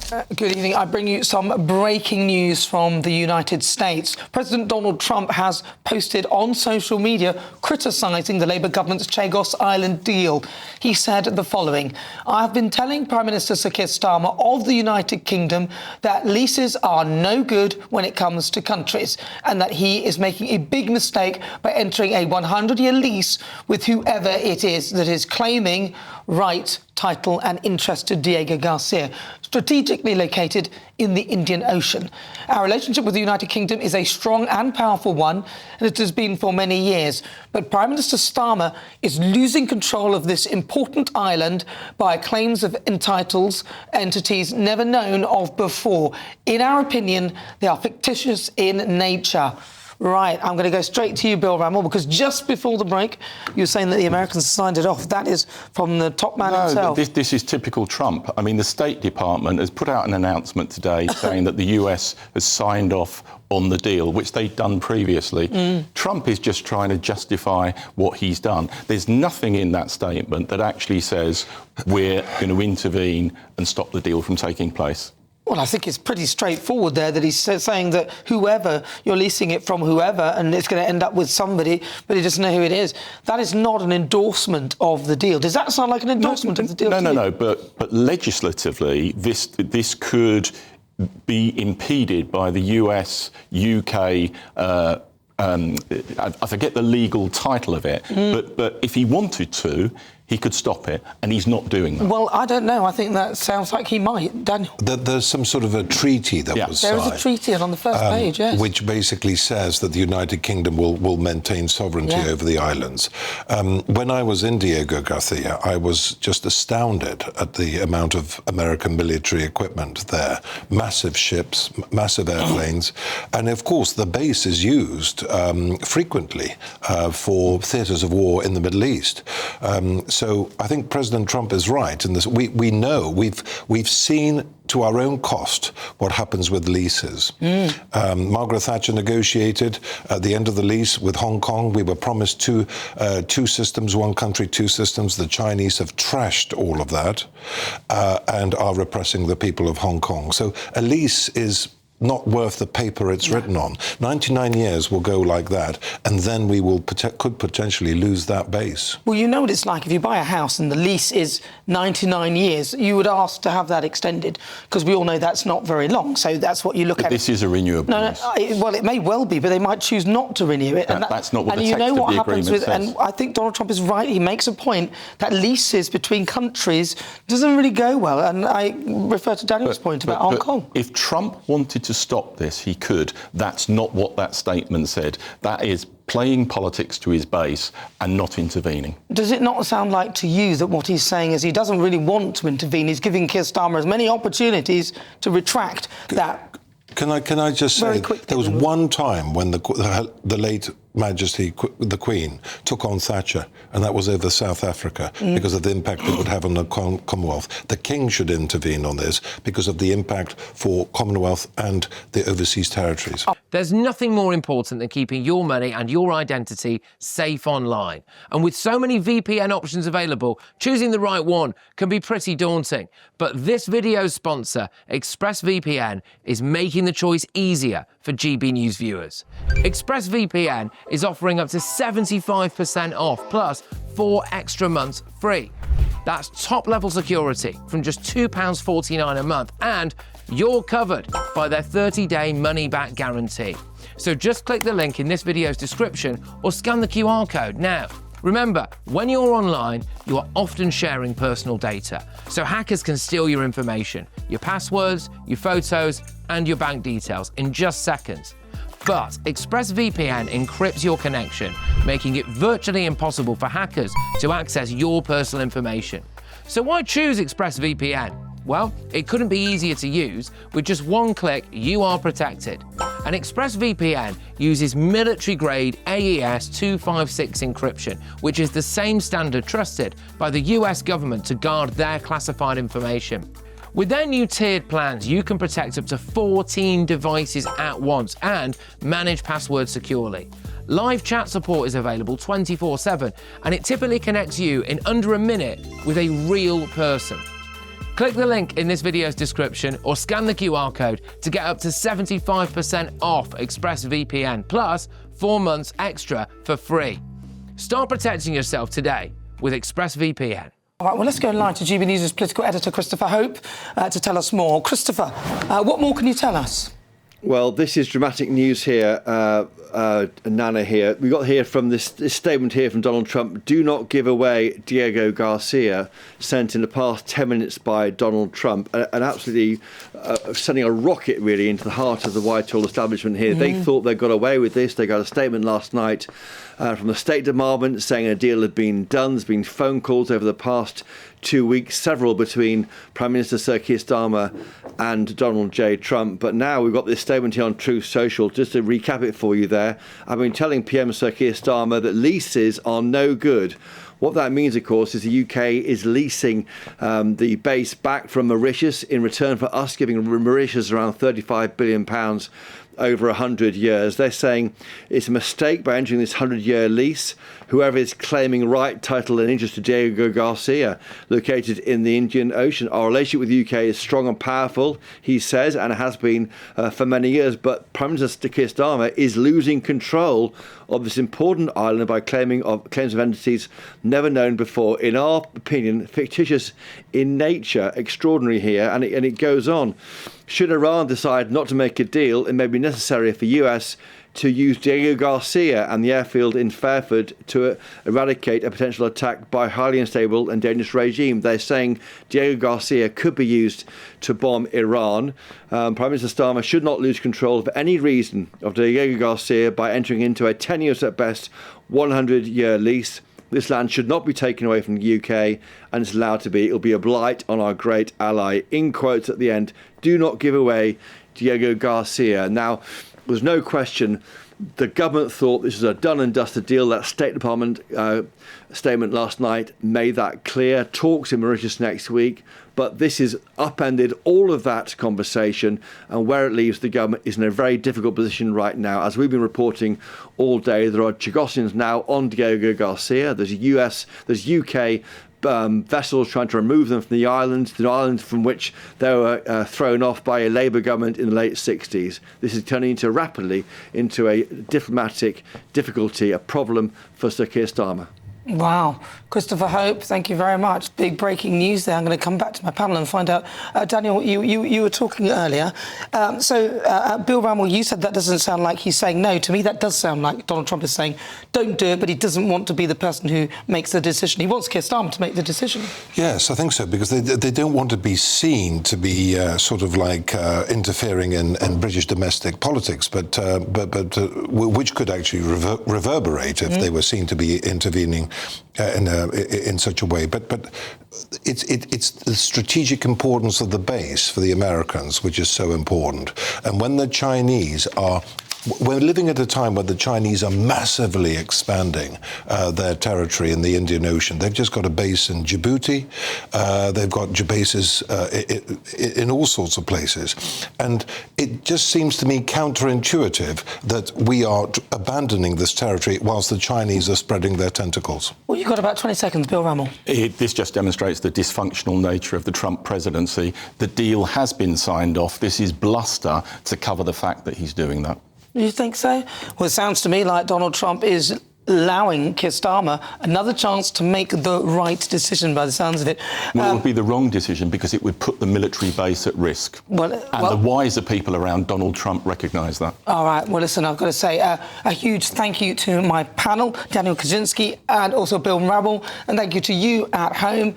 Good evening. I bring you some breaking news from the United States. President Donald Trump has posted on social media criticising the Labour government's Chagos Island deal. He said the following: "I have been telling Prime Minister Sir Keir Starmer of the United Kingdom that leases are no good when it comes to countries, and that he is making a big mistake by entering a 100-year lease with whoever it is that is claiming right, title and interest to Diego Garcia, strategically located in the Indian Ocean. Our relationship with the United Kingdom is a strong and powerful one, and it has been for many years. But Prime Minister Starmer is losing control of this important island by claims of entities never known of before. In our opinion, they are fictitious in nature." Right, I'm going to go straight to you, Bill Rammell, because just before the break, you were saying that the Americans signed it off. That is from the top man himself. This is typical Trump. I mean, the State Department has put out an announcement today saying that the US has signed off on the deal, which they'd done previously. Trump is just trying to justify what he's done. There's nothing in that statement that actually says we're going to intervene and stop the deal from taking place. Well, I think it's pretty straightforward there that he's saying that whoever, you're leasing it from whoever, and it's going to end up with somebody, but he doesn't know who it is. That is not an endorsement of the deal. Does that sound like an endorsement of the deal? No. But legislatively, this could be impeded by the US, UK. I forget the legal title of it, but if he wanted to, he could stop it, and he's not doing that. Well, I don't know. I think that sounds like he might. Daniel? There's some sort of a treaty that was signed. There is a treaty on the first page, yes. Which basically says that the United Kingdom will maintain sovereignty over the islands. When I was in Diego Garcia, I was just astounded at the amount of American military equipment there. Massive ships, massive airplanes. And, of course, the base is used frequently for theatres of war in the Middle East. So I think President Trump is right in this. We know, we've seen to our own cost what happens with leases. Margaret Thatcher negotiated at the end of the lease with Hong Kong. We were promised two systems, one country, two systems. The Chinese have trashed all of that and are repressing the people of Hong Kong. So a lease is not worth the paper it's written on. 99 years will go like that, and then we could potentially lose that base. Well, you know what it's like. If you buy a house and the lease is 99 years, you would ask to have that extended, because we all know that's not very long, so that's what you look at. This is a renewable lease. Well, it may well be, but they might choose not to renew it. That's not what the text of the agreement says. And I think Donald Trump is right. He makes a point that leases between countries doesn't really go well, and I refer to Daniel's point about Hong Kong. If Trump wanted to stop this, he could. That's not what that statement said. That is playing politics to his base and not intervening. Does it not sound like to you that what he's saying is he doesn't really want to intervene? He's giving Keir Starmer as many opportunities to retract that. Can I just say, there was one time when the late Majesty, the Queen, took on Thatcher, and that was over South Africa because of the impact it would have on the Commonwealth. The King should intervene on this because of the impact for Commonwealth and the overseas territories. There's nothing more important than keeping your money and your identity safe online. And with so many VPN options available, choosing the right one can be pretty daunting. But this video's sponsor, ExpressVPN, is making the choice easier for GB News viewers. ExpressVPN is offering up to 75% off, plus 4 extra months free. That's top-level security from just £2.49 a month, and you're covered by their 30-day money-back guarantee. So just click the link in this video's description or scan the QR code now. Remember, when you're online, you are often sharing personal data, so hackers can steal your information, your passwords, your photos, and your bank details in just seconds. But ExpressVPN encrypts your connection, making it virtually impossible for hackers to access your personal information. So why choose ExpressVPN? Well, it couldn't be easier to use. With just one click, you are protected. And ExpressVPN uses military-grade AES 256 encryption, which is the same standard trusted by the US government to guard their classified information. With their new tiered plans, you can protect up to 14 devices at once and manage passwords securely. Live chat support is available 24/7, and it typically connects you in under a minute with a real person. Click the link in this video's description or scan the QR code to get up to 75% off ExpressVPN, plus 4 months extra for free. Start protecting yourself today with ExpressVPN. All right, well, let's go live to GB News' political editor, Christopher Hope, to tell us more. Christopher, what more can you tell us? Well, this is dramatic news here, Nana here. We got here from this statement here from Donald Trump. Do not give away Diego Garcia, sent in the past 10 minutes by Donald Trump, and absolutely sending a rocket really into the heart of the Whitehall establishment here. They thought they got away with this. They got a statement last night from the State Department saying a deal had been done. There's been phone calls over the past 2 weeks, several between Prime Minister Sir Keir Starmer and Donald J. Trump. But now we've got this statement here on Truth Social. Just to recap it for you there, I've been telling PM Sir Keir Starmer that leases are no good. What that means, of course, is the UK is leasing the base back from Mauritius in return for us giving Mauritius around £35 billion over 100 years. They're saying it's a mistake by entering this 100-year lease. Whoever is claiming right, title and interest to Diego Garcia, located in the Indian Ocean. Our relationship with the UK is strong and powerful, he says, and it has been for many years. But Prime Minister Keir Starmer is losing control of this important island by claims of entities never known before. In our opinion, fictitious in nature, extraordinary here, and it goes on. Should Iran decide not to make a deal, it may be necessary for US to use Diego Garcia and the airfield in Fairford to eradicate a potential attack by a highly unstable and dangerous regime. They're saying Diego Garcia could be used to bomb Iran. Prime Minister Starmer should not lose control for any reason of Diego Garcia by entering into a 10 years at best, 100-year lease. This land should not be taken away from the UK, and it's allowed to be. It'll be a blight on our great ally. In quotes at the end, do not give away Diego Garcia. Now, there's no question the government thought this was a done and dusted deal. That State Department statement last night made that clear. Talks in Mauritius next week. But this has upended all of that conversation, and where it leaves the government is in a very difficult position right now. As we've been reporting all day, there are Chagosians now on Diego Garcia. There's UK vessels trying to remove them from the island from which they were thrown off by a Labour government in the late 60s. This is turning rapidly into a diplomatic difficulty, a problem for Sir Keir Starmer. Wow. Christopher Hope, thank you very much. Big breaking news there. I'm going to come back to my panel and find out. Daniel, you were talking earlier. Bill Ramel, you said that doesn't sound like he's saying no. To me, that does sound like Donald Trump is saying, don't do it, but he doesn't want to be the person who makes the decision. He wants Keir Starmer to make the decision. Yes, I think so, because they don't want to be seen to be interfering in British domestic politics, but which could actually reverberate if they were seen to be intervening in such a way. But it's the strategic importance of the base for the Americans, which is so important. And when the Chinese are... We're living at a time where the Chinese are massively expanding their territory in the Indian Ocean. They've just got a base in Djibouti. They've got bases in all sorts of places. And it just seems to me counterintuitive that we are abandoning this territory whilst the Chinese are spreading their tentacles. Well, you've got about 20 seconds, Bill Ramel. This just demonstrates the dysfunctional nature of the Trump presidency. The deal has been signed off. This is bluster to cover the fact that he's doing that. You think so? Well, it sounds to me like Donald Trump is allowing Keir Starmer another chance to make the right decision, by the sounds of it. Well, it would be the wrong decision because it would put the military base at risk. The wiser people around Donald Trump recognise that. All right. Well, listen, I've got to say a huge thank you to my panel, Daniel Kaczynski and also Bill Ramel, and thank you to you at home.